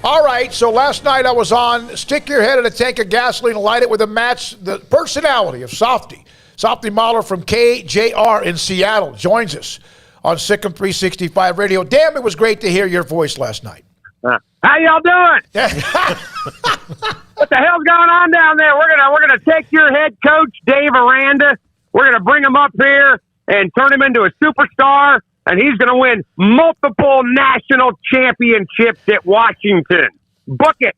All right, so last night I was on Stick Your Head in a Tank of Gasoline and Light It with a Match. The personality of Softy. Softy Mahler from KJR in Seattle joins us on Sikkim 365 Radio. Damn, it was great to hear your voice last night. How y'all doing? What the hell's going on down there? We're gonna take your head coach, Dave Aranda. We're gonna bring him up here and turn him into a superstar, and he's gonna win multiple national championships at Washington. Book it.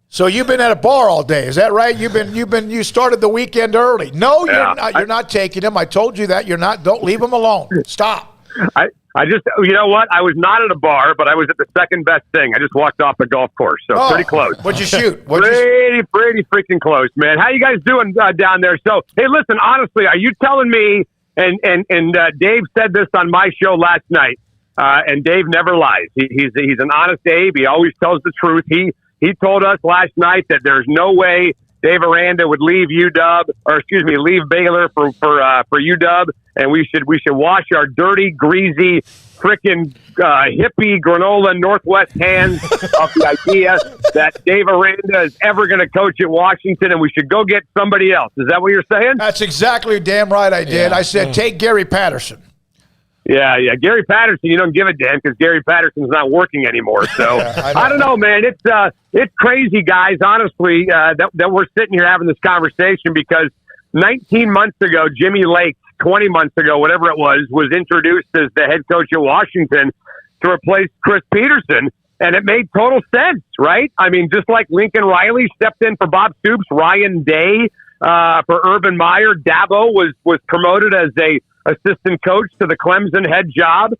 So you've been at a bar all day, is that right? You started the weekend early. No, you're not taking him. I told you that. You're not. Don't leave him alone. Stop. I just, you know what? I was not at a bar, but I was at the second best thing. I just walked off a golf course, so pretty close. What'd you shoot? Pretty freaking close, man. How you guys doing down there? So, hey, listen, honestly, are you telling me, and Dave said this on my show last night, and Dave never lies. He's an honest Dave. He always tells the truth. He told us last night that there's no way Dave Aranda would leave leave Baylor for UW, and we should wash our dirty, greasy, frickin' hippie granola Northwest hands off the idea that Dave Aranda is ever going to coach at Washington, and we should go get somebody else. Is that what you're saying? That's exactly damn right I did. Yeah. I said, take Gary Patterson. Yeah. Gary Patterson, you don't give a damn because Gary Patterson's not working anymore. So I don't know, man. It's crazy, guys, honestly, that we're sitting here having this conversation because 19 months ago, Jimmy Lake, 20 months ago, whatever it was introduced as the head coach at Washington to replace Chris Peterson. And it made total sense, right? I mean, just like Lincoln Riley stepped in for Bob Stoops, Ryan Day for Urban Meyer, Dabo was promoted as a assistant coach to the Clemson head job.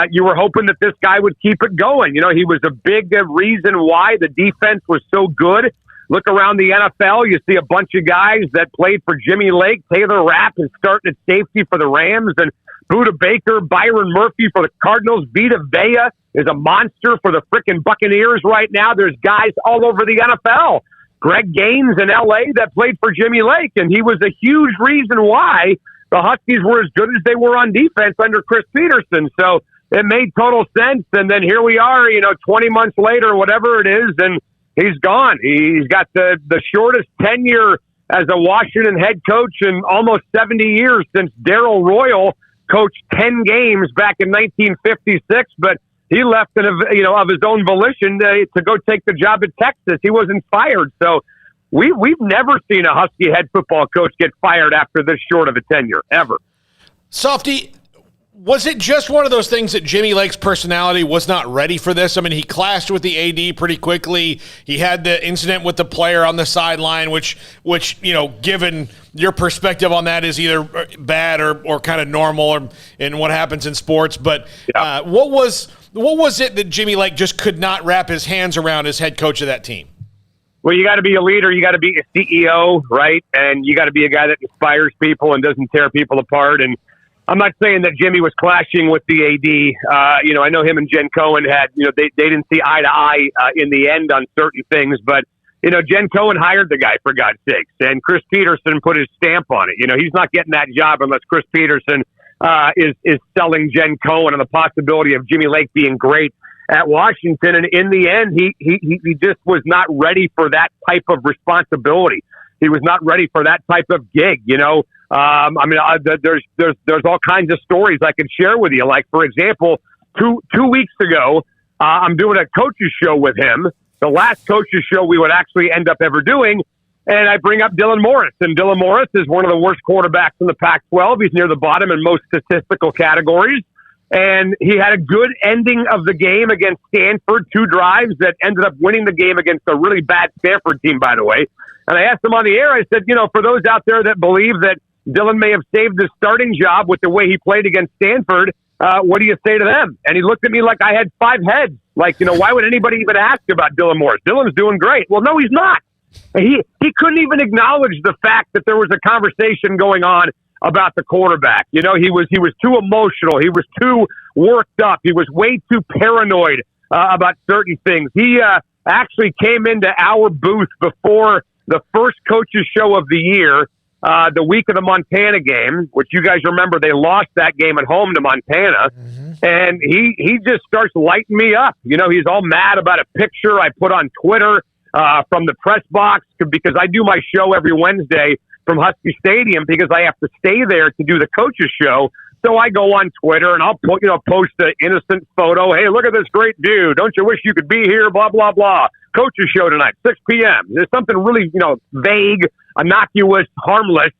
You were hoping that this guy would keep it going. You know, he was a big reason why the defense was so good. Look around the NFL, you see a bunch of guys that played for Jimmy Lake. Taylor Rapp is starting at safety for the Rams, and Budda Baker, Byron Murphy for the Cardinals. Vita Vea is a monster for the frickin' Buccaneers right now. There's guys all over the NFL. Greg Gaines in L.A. that played for Jimmy Lake, and he was a huge reason why the Huskies were as good as they were on defense under Chris Peterson. So it made total sense. And then here we are, 20 months later, whatever it is, and he's gone. He's got the shortest tenure as a Washington head coach in almost 70 years since Darrell Royal coached 10 games back in 1956. But he left of his own volition to go take the job at Texas. He wasn't fired. So we've never seen a Husky head football coach get fired after this short of a tenure, ever. Softy, was it just one of those things that Jimmy Lake's personality was not ready for this? I mean, he clashed with the AD pretty quickly. He had the incident with the player on the sideline, which given your perspective on that is either bad or kind of normal in what happens in sports. But what was it that Jimmy Lake just could not wrap his hands around as head coach of that team? Well, you got to be a leader. You got to be a CEO, right? And you got to be a guy that inspires people and doesn't tear people apart. And I'm not saying that Jimmy was clashing with the AD. I know him and Jen Cohen had, they didn't see eye to eye in the end on certain things. But, Jen Cohen hired the guy, for God's sakes. And Chris Peterson put his stamp on it. He's not getting that job unless Chris Peterson is selling Jen Cohen and the possibility of Jimmy Lake being great at Washington. And in the end, he just was not ready for that type of responsibility. He was not ready for that type of gig, there's all kinds of stories I could share with you. Like, for example, two weeks ago, I'm doing a coach's show with him, the last coach's show we would actually end up ever doing. And I bring up Dylan Morris. And Dylan Morris is one of the worst quarterbacks in the Pac-12. He's near the bottom in most statistical categories. And he had a good ending of the game against Stanford, 2 drives that ended up winning the game against a really bad Stanford team, by the way. And I asked him on the air, I said, for those out there that believe that Dylan may have saved his starting job with the way he played against Stanford, what do you say to them? And he looked at me like I had 5 heads. Like, why would anybody even ask about Dylan Morris? Dylan's doing great. Well, no, he's not. He couldn't even acknowledge the fact that there was a conversation going on about the quarterback. He was too emotional. He was too worked up. He was way too paranoid about certain things. He actually came into our booth before the first coach's show of the year the week of the Montana game, which you guys remember they lost that game at home to Montana. And he just starts lighting me up. You know, he's all mad about a picture I put on Twitter from the press box because I do my show every Wednesday from Husky Stadium because I have to stay there to do the coaches show. So I go on Twitter and I'll post an innocent photo. Hey, look at this great view. Don't you wish you could be here? Blah, blah, blah. Coaches show tonight, 6 p.m. There's something really, vague, innocuous, harmless.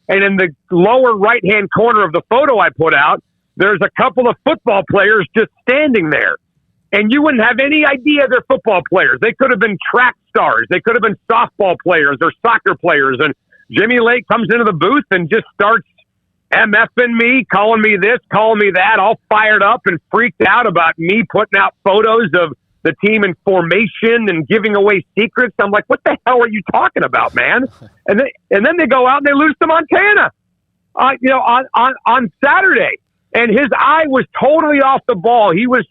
And in the lower right-hand corner of the photo I put out, there's a couple of football players just standing there. And you wouldn't have any idea they're football players. They could have been track stars. They could have been softball players or soccer players. And Jimmy Lake comes into the booth and just starts MFing me, calling me this, calling me that, all fired up and freaked out about me putting out photos of the team in formation and giving away secrets. I'm like, what the hell are you talking about, man? And then they go out and they lose to Montana, on Saturday. And his eye was totally off the ball. He was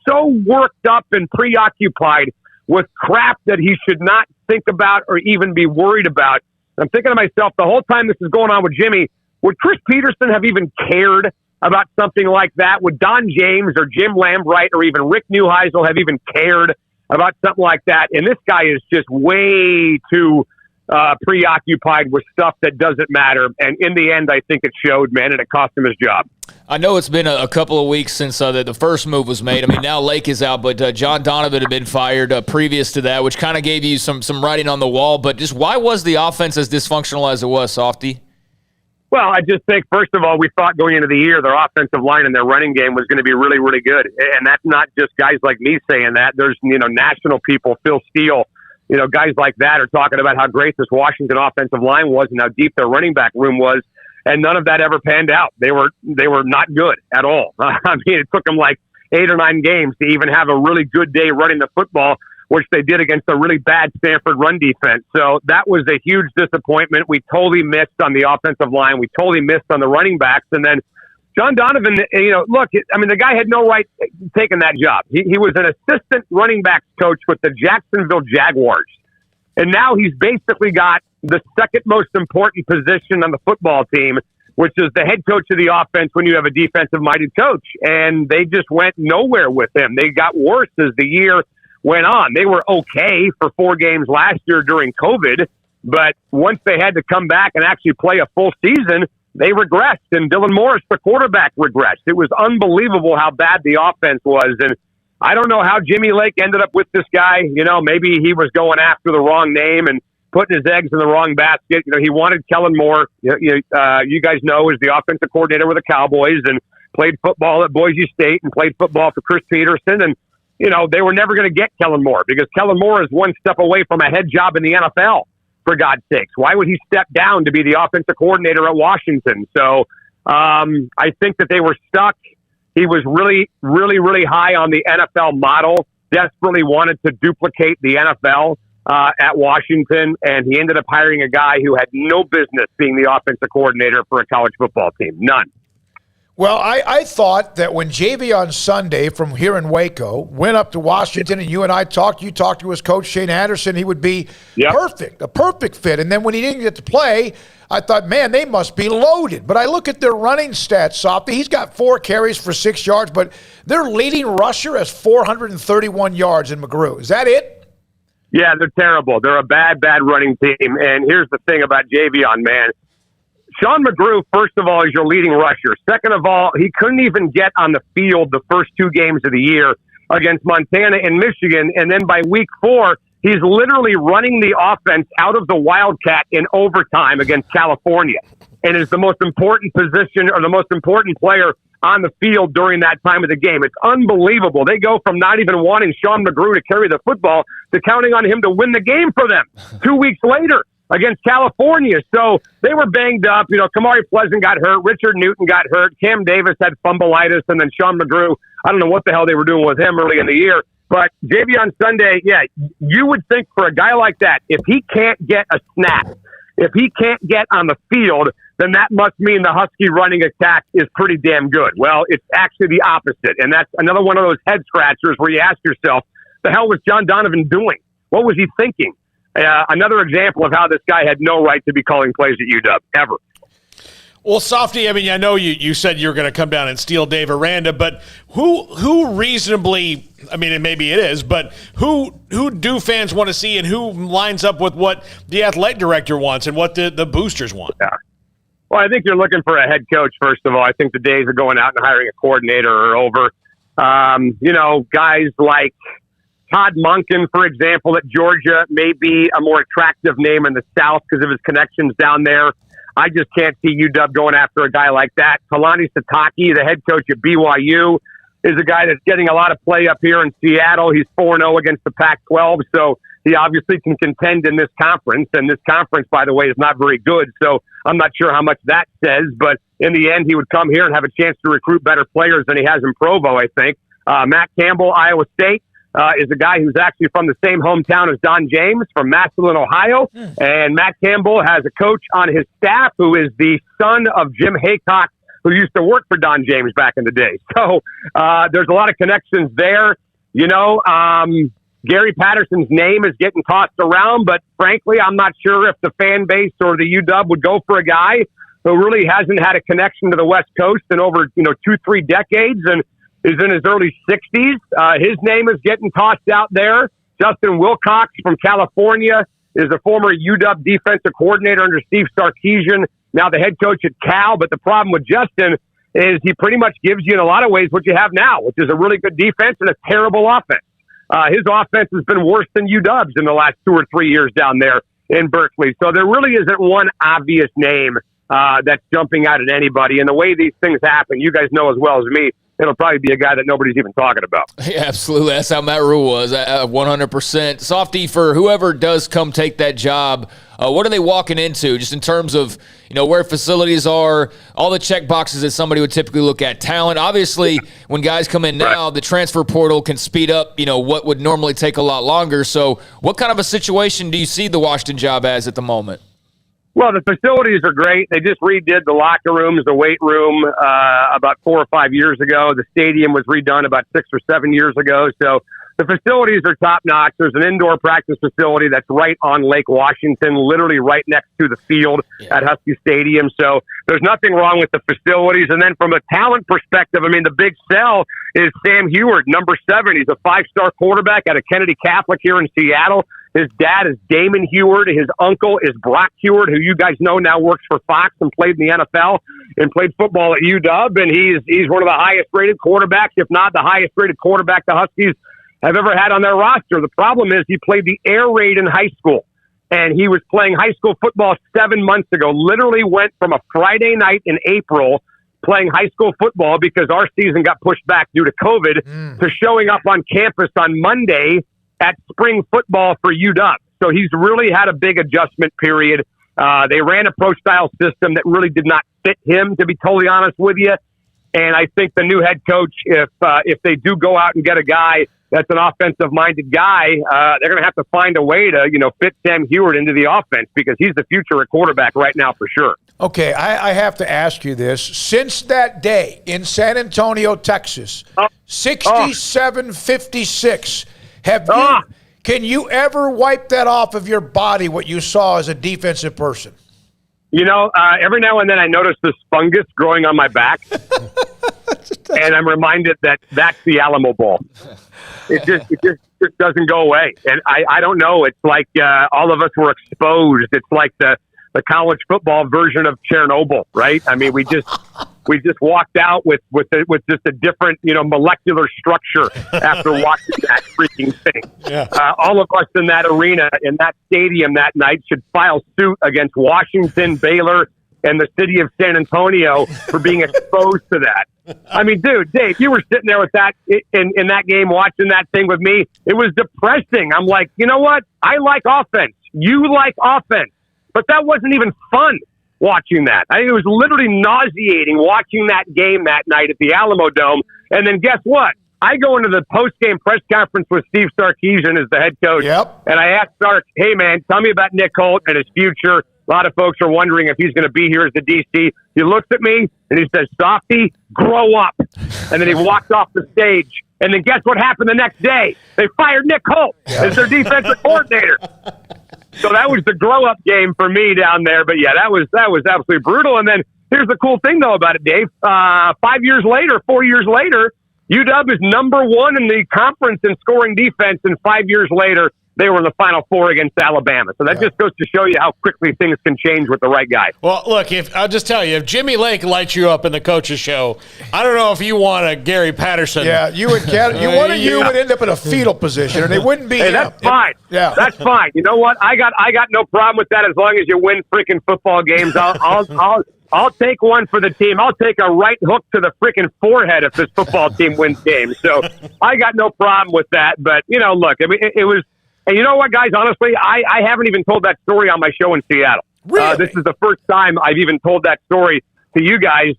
so worked up and preoccupied with crap that he should not think about or even be worried about. I'm thinking to myself, the whole time this is going on with Jimmy, would Chris Peterson have even cared about something like that? Would Don James or Jim Lambright or even Rick Neuheisel have even cared about something like that? And this guy is just way too preoccupied with stuff that doesn't matter. And in the end, I think it showed, man, and it cost him his job. I know it's been a couple of weeks since the first move was made. I mean, now Lake is out, but John Donovan had been fired previous to that, which kind of gave you some writing on the wall. But just why was the offense as dysfunctional as it was, Softy? Well, I just think, first of all, we thought going into the year their offensive line and their running game was going to be really, really good. And that's not just guys like me saying that. There's, national people, Phil Steele, guys like that are talking about how great this Washington offensive line was and how deep their running back room was. And none of that ever panned out. They were not good at all. I mean, it took them like 8 or 9 games to even have a really good day running the football, which they did against a really bad Stanford run defense. So that was a huge disappointment. We totally missed on the offensive line. We totally missed on the running backs. And then John Donovan, the guy had no right taking that job. He was an assistant running backs coach with the Jacksonville Jaguars. And now he's basically got the second most important position on the football team, which is the head coach of the offense when you have a defensive-minded coach. And they just went nowhere with him. They got worse as the year went on. They were okay for 4 games last year during COVID, but once they had to come back and actually play a full season, they regressed. And Dylan Morris, the quarterback, regressed. It was unbelievable how bad the offense was. And I don't know how Jimmy Lake ended up with this guy. Maybe he was going after the wrong name and putting his eggs in the wrong basket. He wanted Kellen Moore, you guys know, is the offensive coordinator with the Cowboys and played football at Boise State and played football for Chris Peterson. And, they were never going to get Kellen Moore because Kellen Moore is one step away from a head job in the NFL, for God's sakes. Why would he step down to be the offensive coordinator at Washington? So I think that they were stuck. He was really, really, really high on the NFL model, desperately wanted to duplicate the NFL at Washington, and he ended up hiring a guy who had no business being the offensive coordinator for a college football team. None. Well, I thought that when Javion Sunday from here in Waco went up to Washington and you and I talked to his coach, Shane Anderson, he would be a perfect fit. And then when he didn't get to play, I thought, man, they must be loaded. But I look at their running stats, Softy. He's got 4 carries for 6 yards, but their leading rusher has 431 yards in McGrew. Is that it? Yeah, they're terrible. They're a bad, bad running team. And here's the thing about Javion, man. Sean McGrew, first of all, is your leading rusher. Second of all, he couldn't even get on the field the first 2 games of the year against Montana and Michigan. And then by week 4, he's literally running the offense out of the Wildcat in overtime against California and is the most important position or the most important player on the field during that time of the game. It's unbelievable. They go from not even wanting Sean McGrew to carry the football to counting on him to win the game for them 2 weeks later against California. So they were banged up. Kamari Pleasant got hurt. Richard Newton got hurt. Cam Davis had fumbleitis. And then Sean McGrew, I don't know what the hell they were doing with him early in the year. But Javion Sunday, you would think for a guy like that, if he can't get a snap, if he can't get on the field, then that must mean the Husky running attack is pretty damn good. Well, it's actually the opposite. And that's another one of those head scratchers where you ask yourself, the hell was John Donovan doing? What was he thinking? Another example of how this guy had no right to be calling plays at UW, ever. Well, Softy, I mean, I know you said you were going to come down and steal Dave Aranda, but who reasonably, I mean, and maybe it is, but who do fans want to see, and who lines up with what the athletic director wants and what the boosters want? Yeah. Well, I think you're looking for a head coach, first of all. I think the days of going out and hiring a coordinator are over. Guys like Todd Monken, for example, at Georgia may be a more attractive name in the South because of his connections down there. I just can't see UW going after a guy like that. Kalani Sitake, the head coach at BYU, is a guy that's getting a lot of play up here in Seattle. He's 4-0 against the Pac-12, so he obviously can contend in this conference. And this conference, by the way, is not very good, so I'm not sure how much that says. But in the end, he would come here and have a chance to recruit better players than he has in Provo, I think. Matt Campbell, Iowa State, is a guy who's actually from the same hometown as Don James from Massillon, Ohio. And Matt Campbell has a coach on his staff who is the son of Jim Haycock, who used to work for Don James back in the day. So there's a lot of connections there. Gary Patterson's name is getting tossed around, but frankly, I'm not sure if the fan base or the UW would go for a guy who really hasn't had a connection to the West Coast in over 2-3 decades and is in his early 60s. His name is getting tossed out there. Justin Wilcox from California is a former UW defensive coordinator under Steve Sarkisian, now the head coach at Cal. But the problem with Justin is he pretty much gives you in a lot of ways what you have now, which is a really good defense and a terrible offense. His offense has been worse than UW's in the last 2 or 3 years down there in Berkeley. So there really isn't one obvious name that's jumping out at anybody. And the way these things happen, you guys know as well as me, it'll probably be a guy that nobody's even talking about. Yeah, absolutely. That's how Matt Rule was, 100%. Softy, for whoever does come take that job, what are they walking into just in terms of, where facilities are, all the check boxes that somebody would typically look at? Talent. Obviously, when guys come in now, the transfer portal can speed up, what would normally take a lot longer. So what kind of a situation do you see the Washington job as at the moment? Well, the facilities are great. They just redid the locker rooms, the weight room, about 4 or 5 years ago. The stadium was redone about 6 or 7 years ago. So the facilities are top-notch. There's an indoor practice facility that's right on Lake Washington, literally right next to the field at Husky Stadium. So there's nothing wrong with the facilities. And then from a talent perspective, the big sell is Sam Heward, number 7. He's a 5-star quarterback at a Kennedy Catholic here in Seattle. His dad is Damon Heward. His uncle is Brock Heward, who you guys know now works for Fox and played in the NFL and played football at UW. And he's one of the highest-rated quarterbacks, if not the highest-rated quarterback the Huskies have ever had on their roster. The problem is he played the air raid in high school, and he was playing high school football 7 months ago. Literally went from a Friday night in April playing high school football because our season got pushed back due to COVID to showing up on campus on Monday at spring football for UW. So he's really had a big adjustment period. They ran a pro-style system that really did not fit him, to be totally honest with you. And I think the new head coach, if they do go out and get a guy that's an offensive-minded guy, they're going to have to find a way to, fit Sam Heward into the offense because he's the future at quarterback right now for sure. Okay, I have to ask you this. Since that day in San Antonio, Texas, 67-56, can you ever wipe that off of your body, what you saw as a defensive person? Every now and then I notice this fungus growing on my back, and I'm reminded that that's the Alamo Bowl. It just doesn't go away. And I don't know. It's like all of us were exposed. It's like the college football version of Chernobyl, right? We just walked out with just a different, molecular structure after watching that freaking thing. Yeah. All of us in that arena, in that stadium that night should file suit against Washington, Baylor, and the city of San Antonio for being exposed to that. Dude, Dave, you were sitting there with that in that game watching that thing with me. It was depressing. I'm like, you know what? I like offense. You like offense. But that wasn't even fun watching that. It was literally nauseating watching that game that night at the Alamo Dome. And then guess what? I go into the post-game press conference with Steve Sarkisian as the head coach. Yep. And I asked Sark, hey, man, tell me about Nick Holt and his future. A lot of folks are wondering if he's going to be here as the DC. He looks at me and he says, Softy, grow up. And then he walked off the stage. And then guess what happened the next day? They fired Nick Holt as their defensive coordinator. So that was the grow-up game for me down there. But, yeah, that was absolutely brutal. And then here's the cool thing, though, about it, Dave. 4 years later, UW is number 1 in the conference in scoring defense, and 5 years later, they were in the Final Four against Alabama. So that just goes to show you how quickly things can change with the right guy. Well, look, I'll just tell you, if Jimmy Lake lights you up in the coach's show, I don't know if you want a Gary Patterson. Yeah, you would would end up in a fetal position, and it wouldn't be. Hey, that's fine. That's fine. You know what? I got no problem with that as long as you win freaking football games. I'll take one for the team. I'll take a right hook to the freaking forehead if this football team wins games. So I got no problem with that. But, look, I mean, it was. And you know what, guys? Honestly, I haven't even told that story on my show in Seattle. Really? This is the first time I've even told that story to you guys,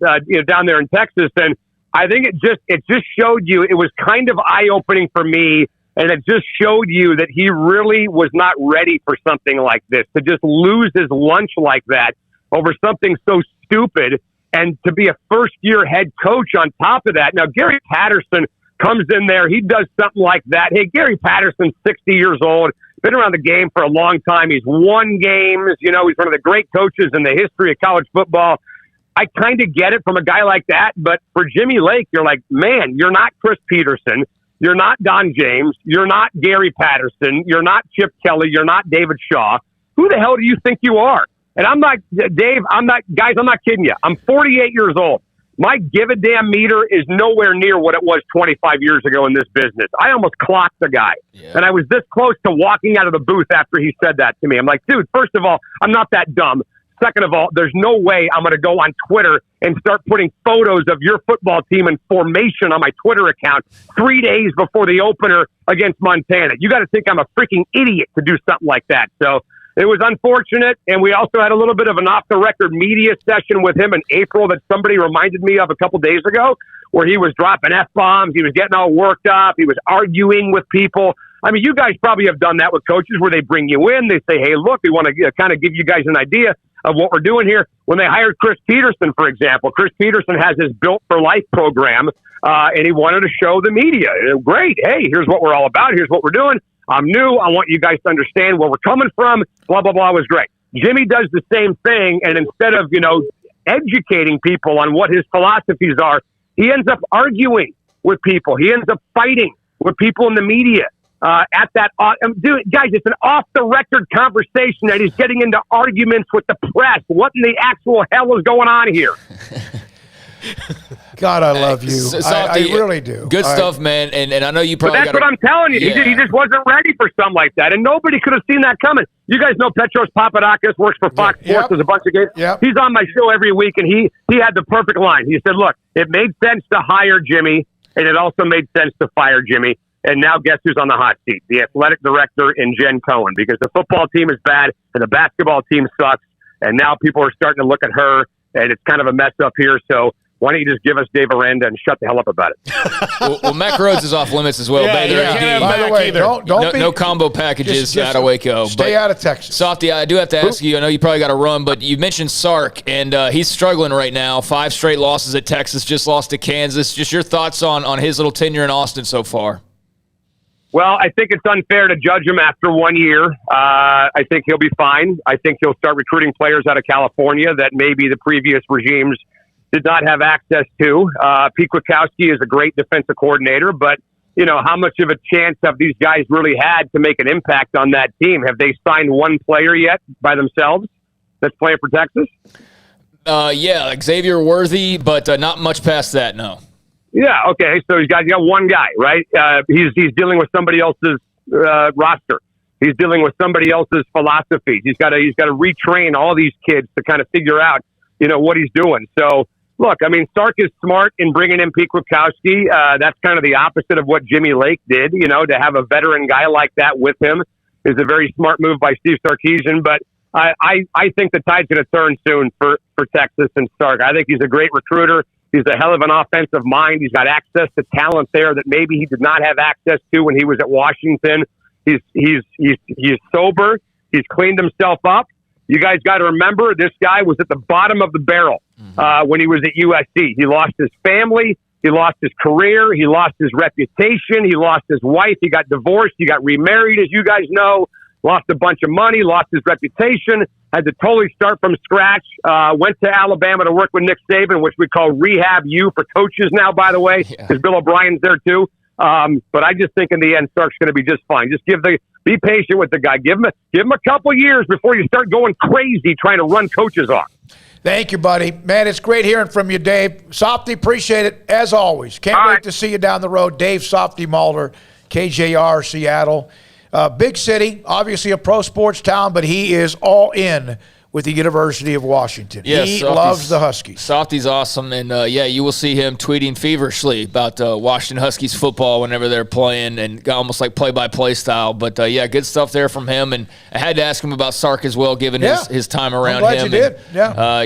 down there in Texas. And I think it just showed you. It was kind of eye-opening for me, and it just showed you that he really was not ready for something like this. To just lose his lunch like that over something so stupid, and to be a first-year head coach on top of that. Now, Gary Patterson comes in there, he does something like that. Hey, Gary Patterson's 60 years old, been around the game for a long time. He's won games. He's one of the great coaches in the history of college football. I kind of get it from a guy like that, but for Jimmy Lake, you're like, man, you're not Chris Peterson. You're not Don James. You're not Gary Patterson. You're not Chip Kelly. You're not David Shaw. Who the hell do you think you are? And I'm not, Dave, I'm not kidding you. I'm 48 years old. My give-a-damn meter is nowhere near what it was 25 years ago in this business. I almost clocked the guy. Yeah. And I was this close to walking out of the booth after he said that to me. I'm like, dude, first of all, I'm not that dumb. Second of all, there's no way I'm going to go on Twitter and start putting photos of your football team in formation on my Twitter account 3 days before the opener against Montana. You got to think I'm a freaking idiot to do something like that. So it was unfortunate, and we also had a little bit of an off-the-record media session with him in April that somebody reminded me of a couple days ago, where he was dropping F-bombs, he was getting all worked up, he was arguing with people. I mean, you guys probably have done that with coaches where they bring you in, they say, hey, look, we want to kind of give you guys an idea of what we're doing here. When they hired Chris Peterson, for example, Chris Peterson has his Built for Life program, and he wanted to show the media. Great, hey, here's what we're all about, here's what we're doing. I'm new. I want you guys to understand where we're coming from. Blah, blah, blah was great. Jimmy does the same thing, and instead of, educating people on what his philosophies are, he ends up arguing with people. He ends up fighting with people in the media. At that, dude, guys, it's an off-the-record conversation that he's getting into arguments with the press. What in the actual hell is going on here? God, I love you. I really do. Good stuff, man. And I know you probably. But that's what I'm telling you. Yeah. He just wasn't ready for something like that, and nobody could have seen that coming. You guys know Petros Papadakis works for Fox Sports. There's a bunch of games. Yep. He's on my show every week, and he had the perfect line. He said, "Look, it made sense to hire Jimmy, and it also made sense to fire Jimmy. And now guess who's on the hot seat? The athletic director in Jen Cohen, because the football team is bad and the basketball team sucks, and now people are starting to look at her, and it's kind of a mess up here. So." Why don't you just give us Dave Aranda and shut the hell up about it? well, Mac Rhodes is off limits as well. Yeah. By the way, no combo packages just out of Waco. Stay out of Texas. Softy, I do have to ask you, I know you probably got to run, but you mentioned Sark, and he's struggling right now. 5 straight losses at Texas, just lost to Kansas. Just your thoughts on his little tenure in Austin so far. Well, I think it's unfair to judge him after 1 year. I think he'll be fine. I think he'll start recruiting players out of California that maybe the previous regimes did not have access to. Pete Kwiatkowski is a great defensive coordinator, but, how much of a chance have these guys really had to make an impact on that team? Have they signed one player yet by themselves that's playing for Texas? Yeah, Xavier Worthy, but not much past that, no. Yeah, okay, so he's got one guy, right? He's dealing with somebody else's roster. He's dealing with somebody else's philosophy. He's got to retrain all these kids to kind of figure out, what he's doing. So, look, I mean, Sark is smart in bringing in Pete Kwiatkowski. That's kind of the opposite of what Jimmy Lake did. To have a veteran guy like that with him is a very smart move by Steve Sarkisian. But I think the tide's going to turn soon for Texas and Sark. I think he's a great recruiter. He's a hell of an offensive mind. He's got access to talent there that maybe he did not have access to when he was at Washington. He's sober. He's cleaned himself up. You guys got to remember, this guy was at the bottom of the barrel when he was at USC. He lost his family. He lost his career. He lost his reputation. He lost his wife. He got divorced. He got remarried, as you guys know. lost a bunch of money, lost his reputation, had to totally start from scratch, went to Alabama to work with Nick Saban, which we call Rehab U for coaches now, by the way, because Bill O'Brien's there too. But I just think in the end, Sark's going to be just fine. Just be patient with the guy. Give him a couple years before you start going crazy trying to run coaches off. Thank you, buddy. Man, it's great hearing from you, Dave. Softy, appreciate it, as always. Can't wait to see you down the road. Dave Softy Mulder, KJR, Seattle. Big city, obviously a pro sports town, but he is all in with the University of Washington. Yes, he loves the Huskies. Softy's awesome, and you will see him tweeting feverishly about Washington Huskies football whenever they're playing, and almost like play-by-play style. But good stuff there from him, and I had to ask him about Sark as well, given his time around him. I'm glad you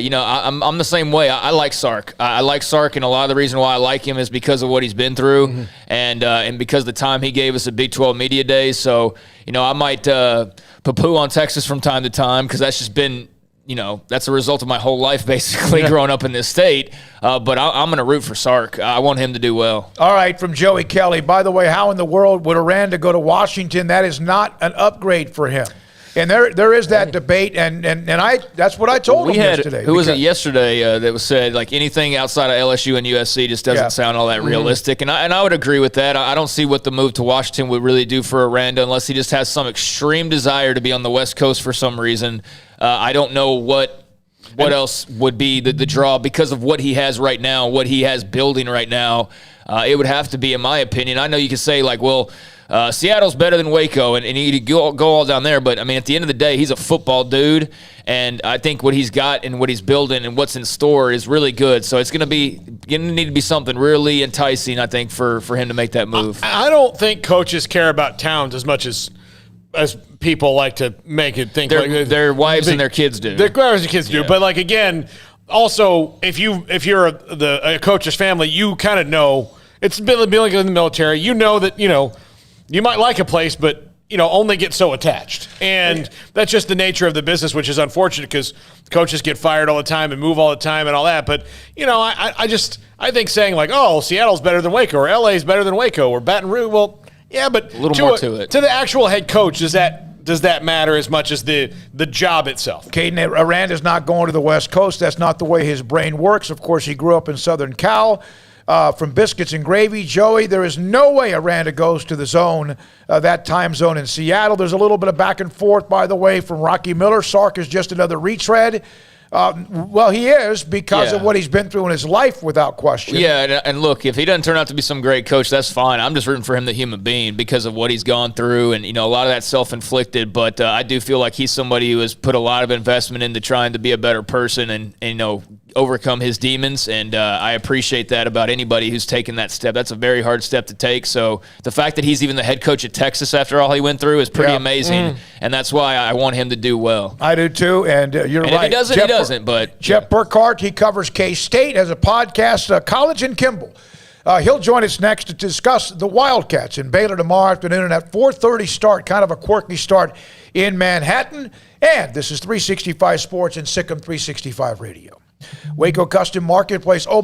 did. I'm the same way. I like Sark. I like Sark, and a lot of the reason why I like him is because of what he's been through, and because of the time he gave us at Big 12 Media Days. So, I might poo-poo on Texas from time to time because that's just been – that's a result of my whole life, basically, growing up in this state. But I'm going to root for Sark. I want him to do well. All right, from Joey Kelly. By the way, how in the world would Aranda go to Washington? That is not an upgrade for him. And there is that debate, and that's what I told him yesterday. Who was it yesterday that was said, like, anything outside of LSU and USC just doesn't sound all that realistic. And I would agree with that. I don't see what the move to Washington would really do for Aranda unless he just has some extreme desire to be on the West Coast for some reason. I don't know what else would be the draw because of what he has right now, what he has building right now. It would have to be, in my opinion. I know you could say, like, well, Seattle's better than Waco, and you need to go all down there. But, I mean, at the end of the day, he's a football dude, and I think what he's got and what he's building and what's in store is really good. So it's going to need to be something really enticing, I think, for him to make that move. I don't think coaches care about towns as much as people like to make it think. Their wives and their kids do. Their wives and kids do. But, like, again, also, if you're a coach's family, you kind of know. It's been like in the military. You know that, you might like a place, but, only get so attached. And that's just the nature of the business, which is unfortunate because coaches get fired all the time and move all the time and all that. But, I think saying like, oh, Seattle's better than Waco or LA's better than Waco or Baton Rouge, well, yeah, but a little more to it. To the actual head coach, does that matter as much as the job itself? Caden Aranda's not going to the West Coast. That's not the way his brain works. Of course, he grew up in Southern Cal. From biscuits and gravy, Joey, there is no way Aranda goes to the zone, that time zone in Seattle. There's a little bit of back and forth, by the way, from Rocky Miller. Sark is just another retread. Well, he is because of what he's been through in his life, without question. Yeah, and look, if he doesn't turn out to be some great coach, that's fine. I'm just rooting for him, the human being, because of what he's gone through, and a lot of that's self-inflicted. But I do feel like he's somebody who has put a lot of investment into trying to be a better person and overcome his demons. And I appreciate that about anybody who's taken that step. That's a very hard step to take. So the fact that he's even the head coach at Texas after all he went through is pretty amazing, and that's why I want him to do well. I do too, and you're right. If he doesn't, he doesn't. But Jeff Burkhart, he covers K-State, has a podcast, College and Kimball. He'll join us next to discuss the Wildcats in Baylor tomorrow afternoon at 4:30 start, kind of a quirky start in Manhattan. And this is 365 Sports and Sikkim 365 Radio. Waco Custom Marketplace. Oh,